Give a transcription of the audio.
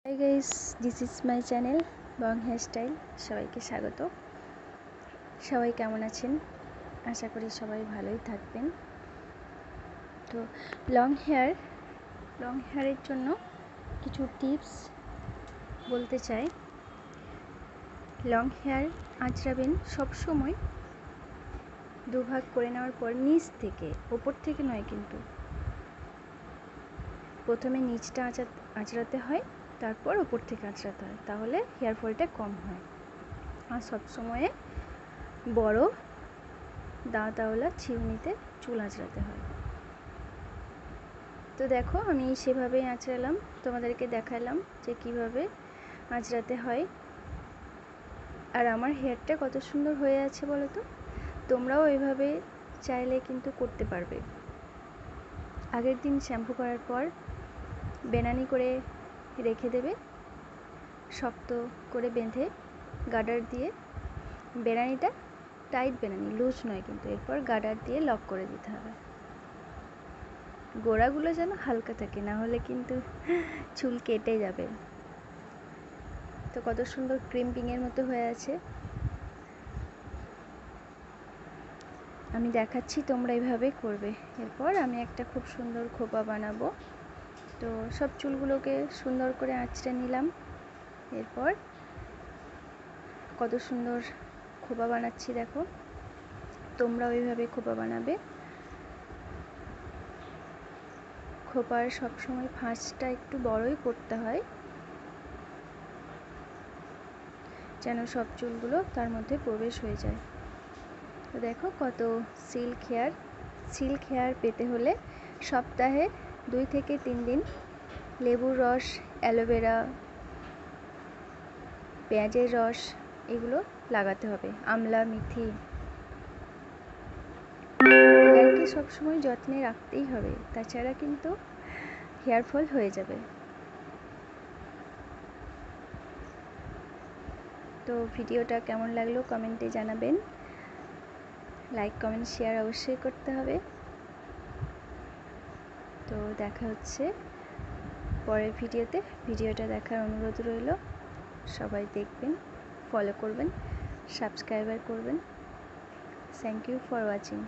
High guys, this is my channel bong hair style. সবাইকে স্বাগত। সবাই কেমন আছেন? আশা করি সবাই ভালোই থাকবেন। তো লং হেয়ারের জন্য কিছু টিপস বলতে চাই। লং হেয়ার আঁচড়াবেন সবসময় দুভাগ করে নেওয়ার পর নিচ থেকে, ওপর থেকে নয়, কিন্তু প্রথমে নিচটা আঁচড়াতে হয়, তারপর ওপর থেকে আঁচড়াতে হয়, তাহলে হেয়ার ফলটা কম হয়। আর সবসময়ে বড় দাঁতওয়ালা চিরুনিতে চুল আঁচড়াতে হয়। তো দেখো, আমি সেভাবেই আঁচড়ালাম, তোমাদেরকে দেখালাম যে কিভাবে আঁচড়াতে হয়। আর আমার হেয়ারটা কত সুন্দর হয়ে আছে বলো তো। তোমরাও এভাবে চাইলে কিন্তু করতে পারবে। আগের দিন শ্যাম্পু করার পর বেনানি করে রেখে দেবে, শক্ত করে বেঁধে গার্ডার দিয়ে। বেনানিটা টাইট বেনানি, লুজ নয় কিন্তু। এরপর গার্ডার দিয়ে লক করে দিতে হবে। গোড়াগুলো যেন হালকা থাকে, না হলে কিন্তু চুল কেটে যাবে। তো কত সুন্দর ক্রিম্পিংয়ের মতো হয়ে আছে। আমি দেখাচ্ছি, তোমরা এইভাবে করবে। এরপর আমি একটা খুব সুন্দর খোপা বানাবো। তো সব চুলগুলোকে সুন্দর করে আঁচড়ে নিলাম। এরপর কত সুন্দর খোপা বানাচ্ছি দেখো। তোমরা ওইভাবে খোপা বানাবে। খোপার সবসময় ফাঁসটা একটু বড়ই করতে হয়, যেন সব চুলগুলো তার মধ্যে প্রবেশ হয়ে যায়। তো দেখো কত সিল্ক হেয়ার পেতে হলে সপ্তাহে 2 থেকে 3 দিন লেবুর রস, অ্যালোভেরা, পেঁয়াজের রস এগুলো লাগাতে হবে। আমলা, মেথি। হেয়ারকে সবসময় যত্নে রাখতেই হবে, তাছাড়া কিন্তু হেয়ার ফল হয়ে যাবে। তো ভিডিওটা কেমন লাগলো কমেন্টে জানাবেন। লাইক, কমেন্ট, শেয়ার অবশ্যই করতে হবে। তো দেখা হচ্ছে পরের ভিডিওতে। ভিডিওটা দেখার অনুরোধ রইল। সবাই দেখবেন, ফলো করবেন, সাবস্ক্রাইবার করবেন। Thank you for watching.